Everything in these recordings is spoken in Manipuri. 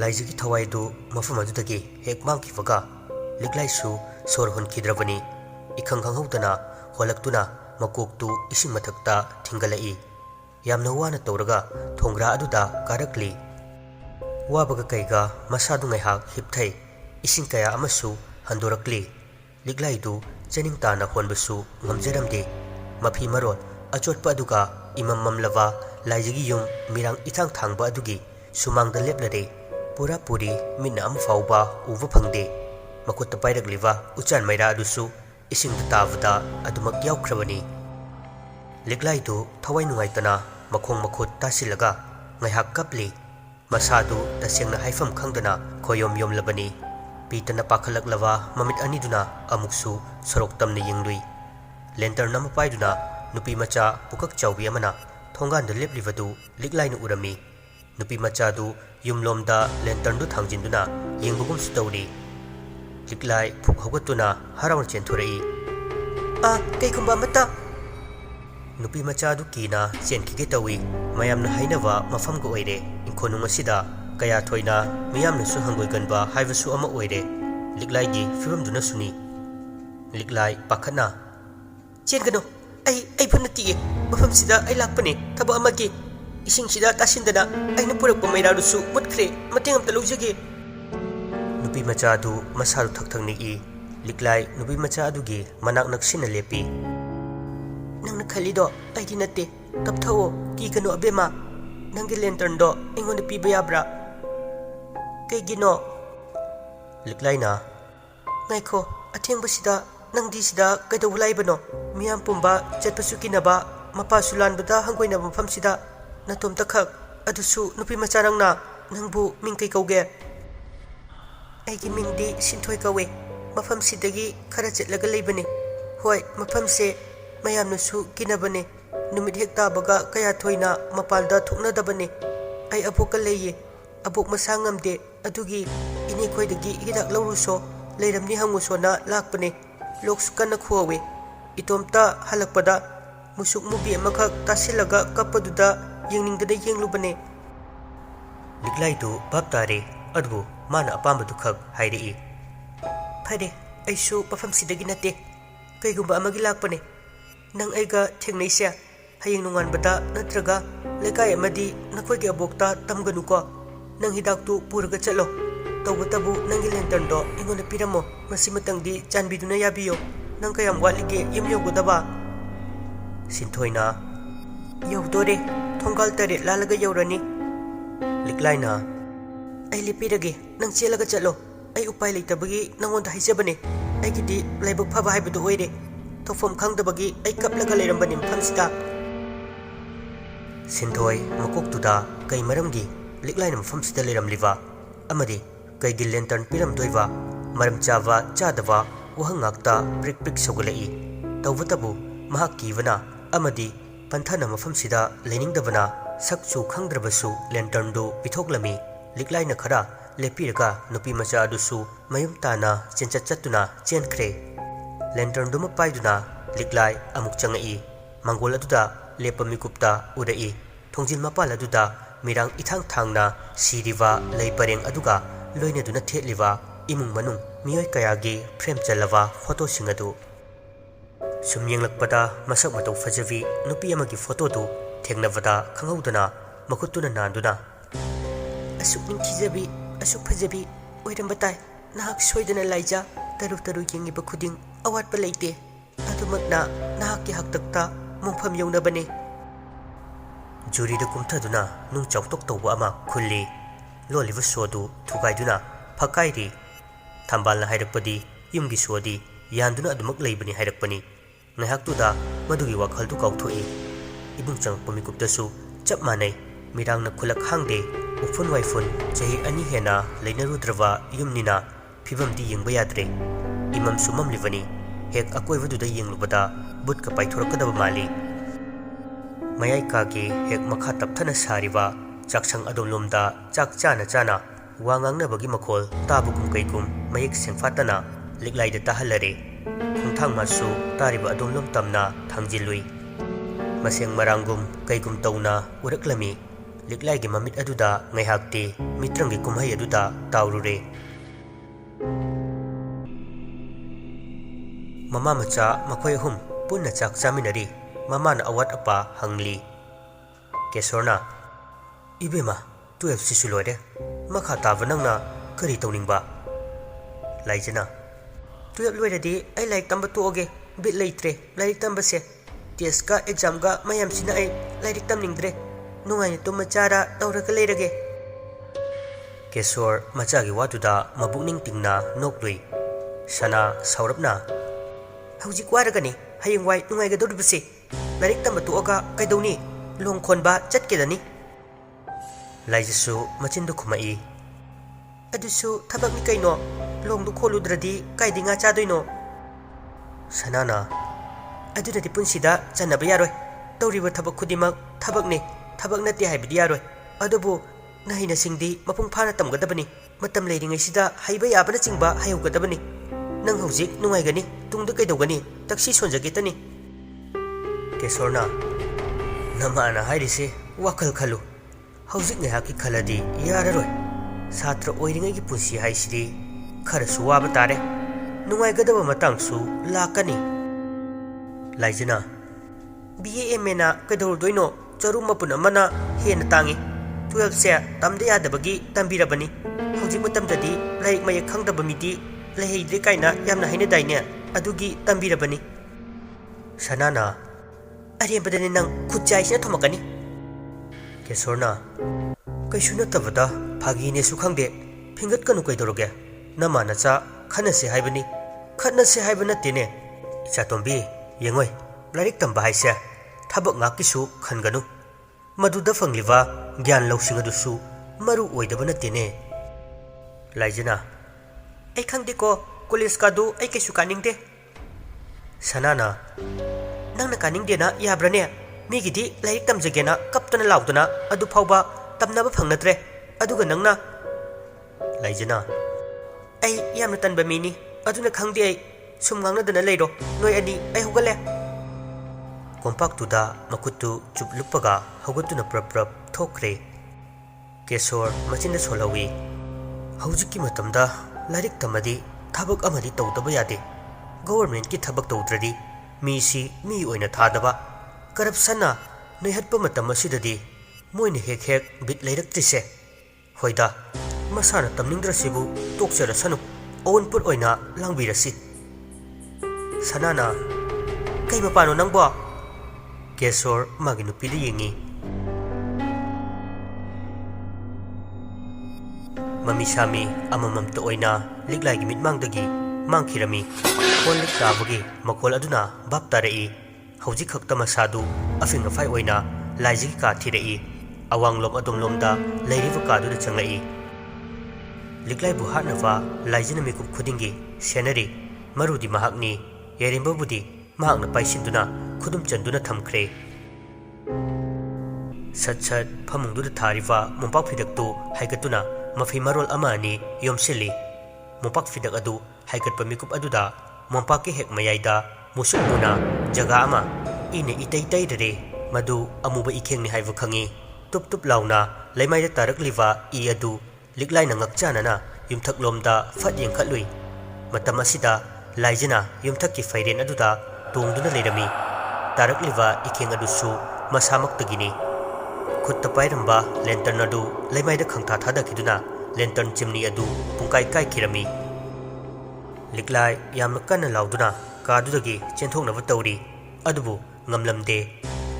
लाइजगी थवाइदु मफम अदुदगी हेक मांगखिबगा लिग्लाइसु सोर होनखिद्रबनी इखंग खंगहौदना होलक्तुना मकोक्तु इसिंग मथक्ता थिंगलई यामना वाना तौरगा थोंग्रा अदुदा कारकली वाबगा कैगा मसादु ngaihak हिपथै इसिंग कया अमसु हंदोरकली लिग्लाइदु चनिंग ताना होनबसु ngamjaramde मफी मरोल अचोटपा अदुगा इमम ममलवा लाइजगी युम मिरांग इथांग थांगबा अदुगी सुमांगदा लेपलरे पूरा पूरी मिना अम फाउबा उबा फंगदे मकुत्ता पाइरगलिवा उचान मैरा अदुसु इसिंग तावदा अदुमक याउख्रबनी लिग्लाइदु थवाइ नुंगाइतना मखोंग मखुत तासिलगा ngaihak kapli masadu tasengna haifam khangdana khoyom yomlabani pitana pakhalaklava mamit aniduna amuksu sorok tamne yinglui lantern nama paiduna nupi macha pukak chawbi amana thongan de leplivadu liglainu urami nupi macha du yumlomda lantern du thangjinduna yengbugum stawri liglai phuk hogatuna harawn chenthurei a kei khumba mata nupi macha du kina chenkhige tawi mayamna hainawa mafam go oire inkhonung asida kaya thoina miyamna su hangoi ganba haivasu ama oire liglai gi fibam duna suni liglai pakhana chengano ai phunati mafam sida ai lakpane thaba amagi ising sida tasindana aina purak pamaira rusu mutkhre mateng amta lojage nupi macha du masal thakthangni i liglai nupi macha du gi manak naksina lepi nangna khalido aidi nate kapthawo ki kano abema nangi lantern do ingon piba yabra kaigino liklaina ngaiko atheng basida nangdi sida kaido laibano miyam pumba chatpasu kinaba mapa sulan bada hangoina mafam sida natom takhak adusu nupi macharangna nangbu mingkai kauge aigi mingdi sinthoi kawe mafam sidagi khara chatlaga leibane hoi mafam se mayamnusu kinabane numit hek tabaga kaya thoina mapalda thukna dabane ai aboka leye abok masangamde adugi ini khoidagi hidak lawruso leiramni hangusona lakpane loksu kana khuawe itomta halakpada musuk mubi amakak tasilaga kapaduda yengningdana yenglubane liglaidu babtare adbu mana apambadu khak hairi phade aisu pafam sidagi nate kaigumba amagi lakpane nang aiga thengneisia hayeng nungan bada natraga lekai amadi nakhoi ge abokta tamganu ko nang hidak tu purga chalo tawbatabu nangi lantern do ingona piramo masimatangdi chanbiduna yabiyo nang kayam walige yumyogodaba sintoina yawdore thongal tare lalaga yawrani liklaina ai lipirage nang chelaga chalo ai upai leitabagi nangonda haijabane ai gidi laibak phaba haibadu oire thofom khangdabagi ai kaplaga leirambani phamsita sinthoi makoktuda kai maramgi liklaina phamsita leiramliwa amadi kai gil lantern piram doiwa maram chawa chadava wahangakta prik prik sogolai tawbatabu mahak kivana amadi panthana mafamsida leningdabana sakchu khangdrabasu lantern do pithoklami liklaina khara lepiraga nupi macha adusu mayum tana chenchat chatuna chenkhre lantern duma paiduna liklai amuk changai mangol aduda lepami kupta urai thongjil mapal aduda mirang ithang thangna siriwa leipareng aduga loina duna theliwa imung manung miyoi kayagi frame chalawa photo singadu sumyeng lakpada masak matau fajavi nupi amagi photo du thengnavada khanghaudana makhutuna nanduna asuk ningkijabi asuk fajabi oiramba tai nahak soidana laija taru taru yengiba khuding awatpa leite adumakna nahak ki haktakta mungpham yaunabane juri da kumthaduna nung chawtok tawba ama khulli loliva sodu thugaiduna phakairi thambalna hairakpadi yumgi sodi yanduna adumak leibani hairakpani ngahaktuda madugi wakhaldu kauthoi ibung changpami kuptasu chap manai mirangna khulak hangde ufun waifun chahi ani hena leinarudrawa yumnina phibamdi yengba yadre imam sumam livani hek akoivaduda yenglubada butka paithorakadaba mali mayai kage hek makha tapthana sariwa chaksang adomlomda chak chana chana wangang bagi makhol tabugum kaikum mayek sengfatana liklai da tahalare khungthang masu tariba adomlom tamna thangjilui maseng marangum kaikum tauna uraklami liklai gi mamit aduda ngaihakti mitrang gi kumhai aduda taurure mama macha makhoi hum punna chak chaminari mama na awat apa hangli Kesorna ibema 12 sisu loide makha taba nangna kari tawningba laijana 12 loidadi ai laik tamba toge bit leitre laik tamba se test ka exam ga mayam sina ai laik tamningdre nungai to machara tawraga leirage Kesor macha gi watuda mabukning tingna noklui sana saurapna hauji kwaragani hayengwai nungai ga dodbse laik tamba toga kaidawni longkhonba chatkedani Laijisu machindu khumai adusu thabak ni kaino longdu kholudradi kaidinga chadoino Sanana adudadi punsida chanaba yaroi tawriba thabak khudimak thabakni thabak nati haibidi yaroi adubu nahina singdi mapung phana tamgadabani matam leiringai sida haiba yabana chingba hayugadabani nang hojik nungai gani tungda kaidogani taksi sonjagetani Kesorna namana hairisi wakal khalu Hauzik ngahaki khaladi yararoi satra oiringai gi punsi haisidi khara suwa batare nungai gadaba matang su lakani laijina BAM na kador doino charum mapun amana hena tangi 12 se tamde yadabagi tambirabani hauzik matamdadi laik mayak khangdaba midi leheidre kaina yamna haina daine adugi tambirabani Sanana arembadani nang khutjai sina thomakani Kesorna kaisu natabada phagi ne su khangde phingat kanu kaidoroge namana cha khanase haibani khatnase haibana tene icha tombi yengoi larik tamba haise thabak ngakisu khanganu maduda fangliwa gyan lawsinga dusu maru oidabana tene laijana ai khangde ko college ka du ai kaisu kaningde Sanana nangna kaningde na yabrane Migidi laik tamjagena kaptana laudana adu phawba tamnaba phangnatre aduga nangna laijana ai yamna tanba mini aduna khangdi ai sumngangna dana leiro noi ani ai hugale kompak tuda makutu chuplupaga hogutuna prap thokre Kesor machinda solawi haujiki matamda larik tamadi thabak amadi tawdaba yade government ki thabak tawdradi mi si mi oina thadaba Corruption na naihatpa matam asidadi moina hek bit leiraktrise hoida masana tamningdrasibu tokchara sanu onput oina langbirasi Sanana kai mapano nangbo Kesor magi nupida yengi Mami sami amamamta oina liglai gi mitmangdagi mangkhirami konlik tabagi makol aduna baptarai Hauji khakta masadu afing afai oina laiji ka thirei awanglom adomlomda leiriva ka du changai liklai bu hanawa laijina mikup khudingi senari marudi mahakni yerimba budi mahakna paisinduna khudum chanduna thamkhre sat phamungdu thariwa mumpak phidaktu haigatuna mafi marol amani yomsili mumpak phidak adu haigatpa mikup aduda mumpak ki hek mayaida musukuna jaga ama ine itaitai dare madu amuba ikhengni haiva khangi tup launa leimai da tarak liwa I adu liklai na ngakchana na yumthak lomda fat yengkhalui matam asida laijina yumthak ki fairen aduda tongduna leirami tarak liwa ikheng adu su masamak tagini khutta pairamba lantern adu leimai da khangtha thada kiduna lantern chimni adu pungkai kai khirami liklai yamna kana lauduna kadudagi chenthoknaba tawri adubu ngamlamde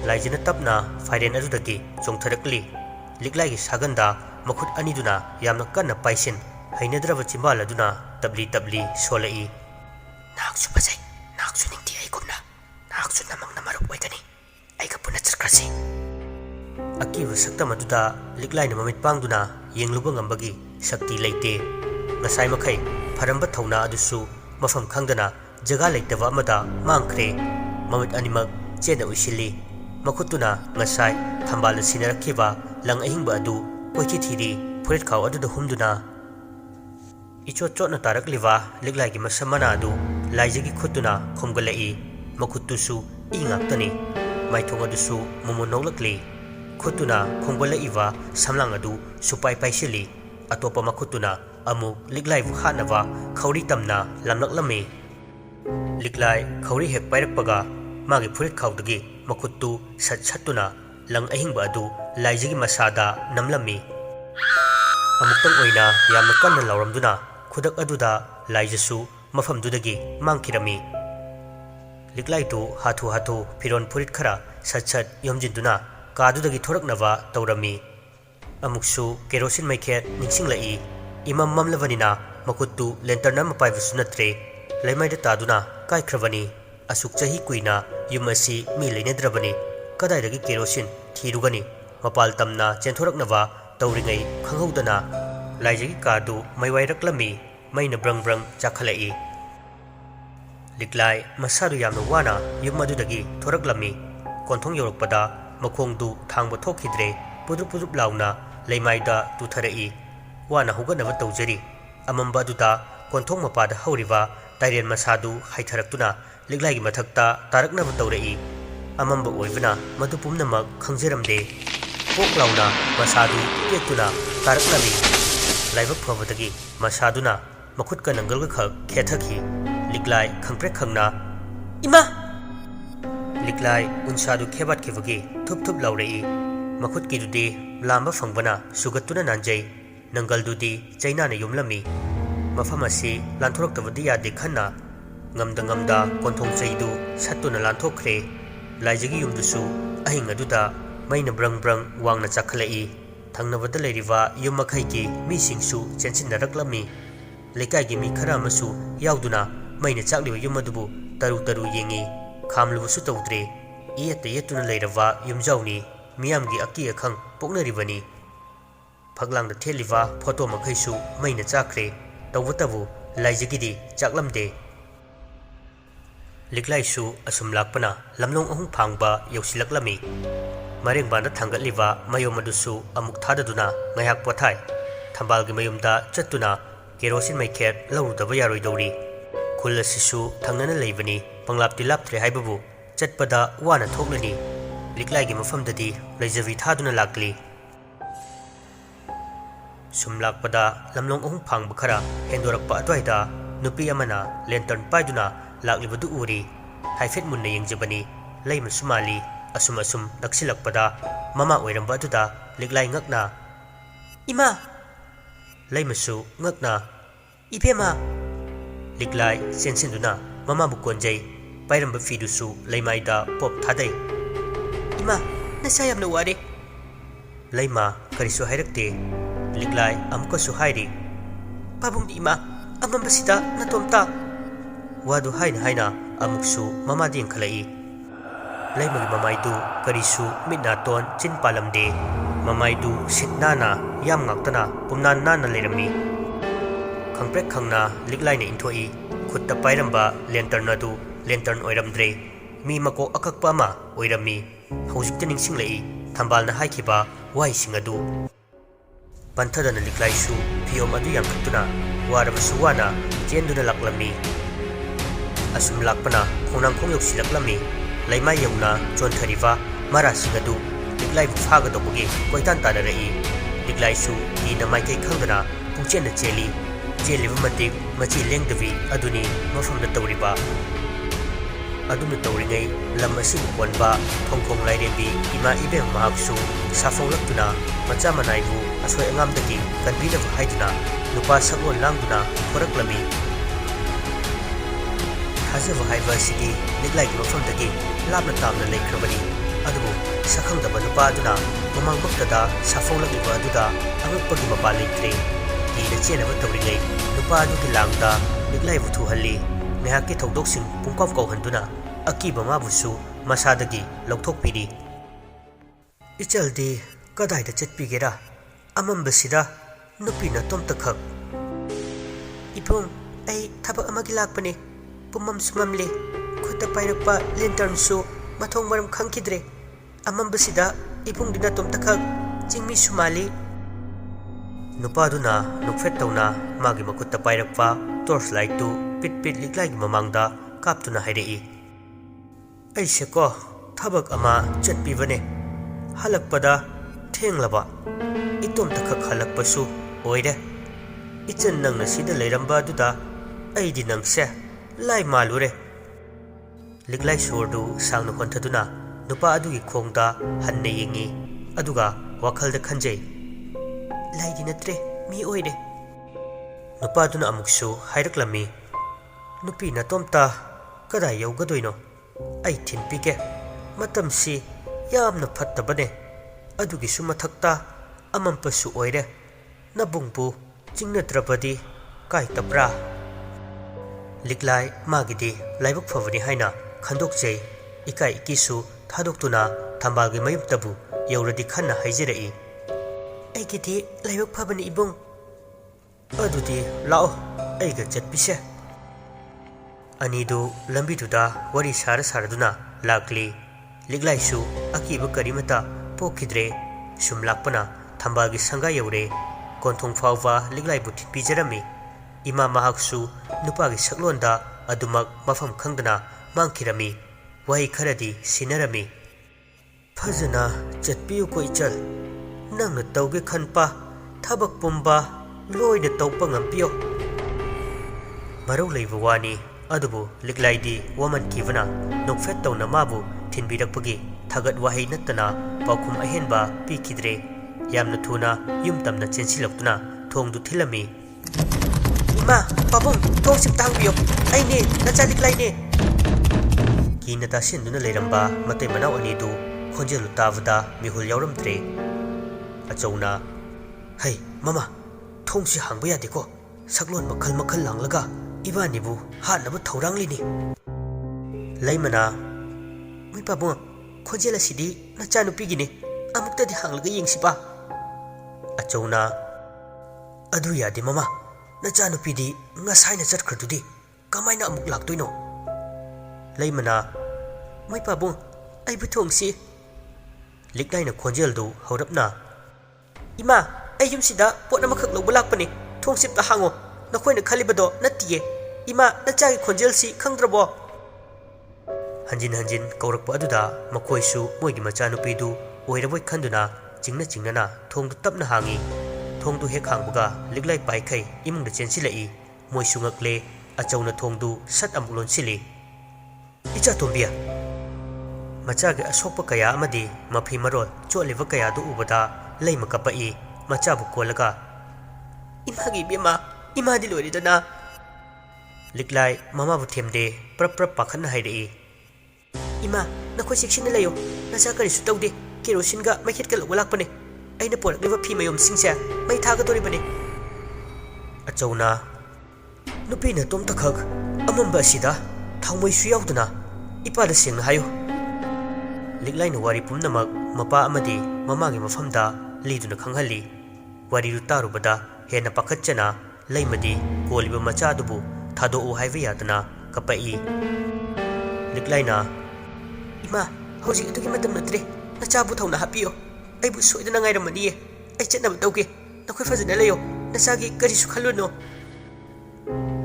laijina tapna fairen adudagi chongtharakli liklai gi saganda makhut aniduna yamna kanna paisin hainadraba chimbal aduna tabli solai naksu bajai naksu ningti ai kumna naksu namang namaruk oigani aiga puna charkrasi akiba saktam aduda liklai na mamit pangduna yengluba ngambagi sakti leite ngasai makhai pharamba thauna adusu mafam khangdana jaga leitaba amada mangkhre mamit animak chena uisili makutuna ngasai thambal sinarakhiba lang ahingba adu koichi thiri furet khaw adu humduna ichot chot na tarak liwa liklai gi masamana adu laijagi khutuna khomgalai makutusu ingak tani maithong adusu mumu nolakli खुतुना खोंगोलइवा समलांग अदु सुपाई पाइसिली अतोपा मखुतुना अमुक लिग्लाई हानवा खौरी तमना लमलक्लमे लिग्लाई खौरी हेक पाइरकपगा मागी फुरित खाउदगी मखुत्तु सट सट्टुना लंग अहिंगबा अदु लाइजिगी मसादा नमलमी अमुक्तंग ओइना यामना कन्ना लौरमदुना खुदक अदुदा लाइजसु मफमदुदगी मांखिरमी लिग्लाइतु हाथु हाथु फिरोन फुरित खरा सट सट यमजिंदुना कादुदगी थोरकनवा तौरमी अमुक्सु केरोसिन मैखेत निंसिंगलई इमम ममलवनिना मकुत्तु लेंटर्न मपाइबसु नत्रे लेमाइदा तादुना काइख्रबनी असुक चही कुइना युम असि मी लेनेद्रबनी कदाइदगी केरोसिन थीरुगनी मपाल तमना चेंथोरकनवा तौरिंगै खंगौदना लाइजगी कादु मैवाइरकलमी मैना ब्रंग ब्रंग चाखलई लिग्लाई मसादु यामना वाना युम अदुदगी थोरकलमी कोंथोंग यौरकपदा मखोंदु थांब थोखिद्रे पुदुप पुदुप लाउना लेमाइदा तुथरई वाना हुगनवा तौजरी अमंबा अदुदा कोंथोंग मपादा हौरिबा ताइरेन मसादु हाइथरक्तुना लिग्लाइगी मथक्ता तारकनवा तौरई अमंबा ओइबना मदु पुमनमक खंगजरमदे पोक लाउना मसादु केतुना तारकलमी लाइबक फबदगी मसादुना मखुतका नंगलगा खक खेथखी लिग्लाई खंगप्रेक खंगना इमा लिग्लाई उनसादु खेबाट खेबगी थुप थुप लाउरई मखुतकीदुदी लांबा फंगबना सुगत्तुना नांजै नंगलदुदी चैनाना युमलमी मफम असि लांथोरक्तबदी यादे Khanna ngamda ngamda konthong chaidu sattuna lanthokre laijagi yumdusu ahinga aduda maina brang brang wangna chakhlai thangnabada leiriwa yumakhai ki mi singsu chensinaraklami lekai gi mi khara amasu yauduna maina chakliwa yumadubu taru taru yengi khamlubusu tawdre iyete yetuna leirawa yumjauni miyamgi aki akhang poknaribani phaglangda theliwa photo makhaisu maina chakre tawbutabu laijagi di chaklamde लिग्लाइसु assume लाकपना लमलोंग अहुं फांगबा यौसिलक्लमी मरेंगबांदा थांगतलिबा मयोम अदुसु अमुक थाददुना ngayak पोथाय थंबालगी मयुमदा चत्तुना केरोसिन मैखेत लौरुदबा यारोइदौरी खुल असिसु थांगनना लेबनी पंगलापति लापत्रे हाइबबु चटपदा वाना थोकलनी लिग्लाइगी मफमददी लेजवी थादुना लाकली सुम लाकपदा लमलोंग अहुं फांगबा खरा हेंदोरकपा अद्वाइदा नुपी अमना लेंटर्न पाइदुना लाकलिबदु उरी हाइफेट मुन्ना यंगजबनी लैमसु माली असुम असुम नक्सिलकपदा ममा ओइरंबा अदुदा लिग्लाई ngakna इमा लैमसु ngakna इफेमा लिग्लाई सेंसिंदुना ममा बुकोंजै पाइरंबा फीदुसु लैमाइदा पोप थादै इमा नसा यामना वारे लैमा करिसु हाइरक्ते लिग्लाई अमकसु हाइरी पाबुंग इमा अमंबसिदा नतोमता वादु हाइना हाइना अमुकसु ममादी खलई लैमगी ममाइदु करिसु मिनातोन चिन पालमदे ममाइदु सिटनाना याम ngakतना पुमनान नाना लेरमी खंगप्रेक खंगना लिग्लाइना इंथोई खुत्ता पाइरंबा लेंटर्न अदु लेंटर्न ओइरमद्रे मी मको अककपा अमा ओइरमी हौजिक्ता निंगसिंगलई थंबालना हाइखिबा वाइसिंग अदु पंथदना लिग्लाइसु फियोम अदु यांखत्तुना वारबसु वाना चेंदुना लक्लमी असुम लाकपना खोनांखोंग यौसिलक्लमी लैमा यौना चोनथरिवा मरासिंग अदु लिग्लाइबु फागदोबगी कोइतान तानरई लिग्लाइसु कीना माइकै खंगना पुंचेना चेली चेलिबा मतिक मची लेंगदवी अदुनी मफमदा तौरिबा अदुना तौरिङै लम असिबु कोनबा थोंखोंग लाइरेंबी इमा इबेम महाक्सु साफौलक्तुना मचा मनाइबु असोय अंगामदगी कनबीनबु हाइदुना नुपा सगोल लांगदुना थोरक्लमी थाजबा हाइबा सिगी लिग्लाइगी मफमदगी लापना तामना लेख्रबनी अदुबु सखंगदबा नुपा अदुना ममांगबक्तदा साफौलगिबा अदुदा अंगक्पगी मपा लेख्रे कीना चेनबा तौरिङै नुपा अदुगी Langda लिग्लाइबु थुहल्ली ngayakki thokdoksing pungkaw kawhanduna akiba mabusu masadagi lawthokpiri ichaldi kadaida chetpigera amambasida nupina tomta khak ipum ai thabak amagi lakpane pumam sumamle khota pairakpa lantern su mathong maram khangkidre amambasida ipung dina tomta khak chingmi sumali nupaduna nukfet tawna magi makutta pairakpa torchlight tu pit pit liglai mamangda kaptuna hairei aise ko thabak ama chatpibane हलक्पदा थेंगलबा इतोम तखक हलक्पसु ओइरे इचन नंगना सिदा लेरंबा दुदा अइदि नंगसे लाई मालुरे लिग्लाई सोरदु सांगना होंथदुना नुपा अदुगी खोंगदा हन्ने येंगी अदुगा वाखलदा खंजै लाइदि नत्रे मी ओइरे नुपादुना अमुकसु हाइरक्लमी नुपी नतोमता कदा यौगदोइनो अइ थिनपिके मतमसी यामना फत्तबने अदुगिसु मथक्ता अमंपसु ओइरे नबुंगपु चिंगनद्रबदी काइतब्रा लिग्लाई मागिदि लाइबक फवनी हाइना खंदोकजै इकाई किसु थादोक्तुना थंबालगी मयुमतबु यौरदि खन्ना हाइजरई अइगिदि लाइबक फबनी इबुंग अदुदि लाओ अइगा चटपिसे अनिदु लंबिदुदा वरी सारा सारदुना लाक्ली लिग्लाइसु अकीब करिमता पोखिद्रे सुमलापना थंबालगी संगा यौरे कोंथोंग फाववा लिग्लाइबु थिपिजरमी इमा महाक्सु नुपागी सकलोंदा अदुमक मफम खंगदना मांखिरमी वही खरदी सिनरमी फजना चटपियु कोइचल नंगना तौगे खनपा थबक पुंबा लोइना तौपा ngамपियो मरौ लैबा वानी अदुबु लिग्लाइदी वमन किवना नोकफेट तौना माबु थिनबिरकपगी थगत वाहै नत्तना पाउखुम अहेनबा पीखिद्रे यामना थुना युम तमना चेंसिलक्तुना थोंगदु थिलमी इमा पाबुंग थोंग सिमतांगबियो अइने नचा लिग्लाइने कीना तासिनदुना लेरंबा मते मनाव अनिदु खोंजेलु तावदा मिहुल यावरमद्रे अचौना है ममा थोंगसी हांगबा यादेको सकलोन मखल मखल लांगलगा इबानिबु हानबु थौरांगलिनी लैमना मै पाबुंग खोंजेल असिदि नचा नुपिगिने अमुक्तदि हांगलगा येंगसिबा अचौना अदु यादे ममा नचा नुपिदि ngसाइना चटखरदुदि कमाइना अमुक लाक्तोइनो लैमना मै पाबुंग अइबु थोंगसी लिग्लाइना खोंजेलदु हौरपना इमा अयुमसिदा पोट अमखक लौबा लाक्पने थोंगसिपता हांगो नखोइना खलिबदो नत्तिये इमा नचागी खोंजेलसी खंगद्रबो हंजिन हंजिन कौरकपा अदुदा मखोइसु मोइगी मचानुपीदु ओइरबोइ खंदुना चिंगना चिंगना थोंगदु तपना हांगी थोंगदु हेक हांगबगा लिग्लाई पाइखै इमुंगदा चेंसिलई मोइसु ngakle अचौना थोंगदु सत अमुक लोनसिली इचा तोंबिया मचागे असोकपा कया अमदि मफी मरोल चोलिबा कयादु उबदा लैमा कपई मचाबु कोलगा इमागी बेमा इमादि लोरिदना लिग्लाई ममाबु थेमदे प्रप प्रप पाखन हाइरई इमा नखो सेक्शन लयो नचा करिसु तौदे केरोसिनगा मैखेटका लौबा लाक्पने अइना पोरकलिबा फी मयोम सिंगसे मै थागदोरिबने अचौना नुपीना तोमतखक अमंबा असिदा थांमोइसु यावदना इपादा सेंगना हायो लिग्लाइना वारी पुमनमक मपा अमदि ममागी मफमदा लीदुना खंगहली वारीरु तारुबदा हेना पाखचना लैमदि कोलिबा मचादुबु थादोउ हाइबा यादना कपई लिग्लाइना इमा हौजिक अदुगी मतम नत्रे नचाबु थौना हापियो अइबु सोइदना ngaइरमनिये अइ चेतनब तौगे नखोइ फजना लयो नचागी करिसु खल्लुनो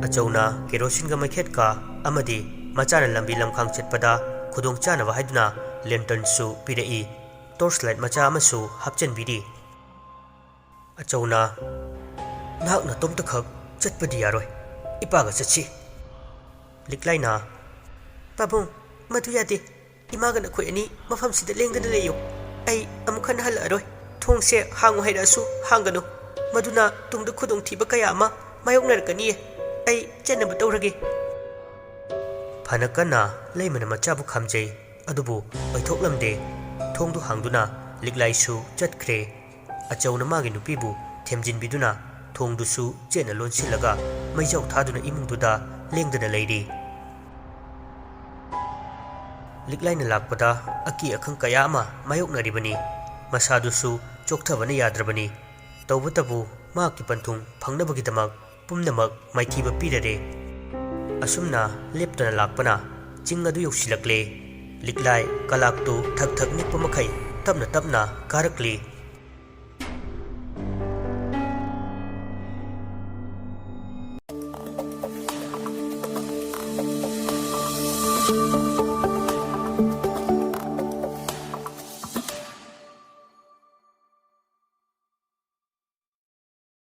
अचौना केरोसिनगा मैखेटका अमदि मचाना लंबी लमखांग चेतपदा खुदोंग चानबा हाइदुना लेंटर्नसु पिरई टॉर्च लाइट मचा अमसु हापचनबिरी अचौना नाकना तोमतखक चटपदि यारोय इपागा चछि लिग्लाइना पाबुंग मधु यादे इमागा नखोइ अनि मफमसिदा लेंगदना लेयो अइ अमुखन हलअरोय थोंगसे हांगो हाइरासु हांगनो मधुना तुंगदा खुदोंग थिबा कया अमा मायोगनरकनिये अइ चेनब तौरगे फनकना लैमना मचाबु खमजै अदुबु ओइथोकलमदे थोंगदु हांगदुना लिग्लाइसु चटख्रे अचौना मागे नुपीबु थेमजिनबिदुना थोंगदुसु चेना लोनसिलगा मैजौ थादुना इमुंगदुदा लेंगदना लैरी लिग्लाइना लाक्पदा अकी अखंग कया अमा मायोगनरिबनी मसादुसु चोकथबना याद्रबनी तौबतबु माकी पंथुंग फंगनबगिदमक पुमनमक माइथीबा पिररे असुमना लेपतना लाक्पना चिंग अदु यौसिलक्ले लिग्लाई कलाक्तु थक थक निक्प मखै तपना तपना कारकली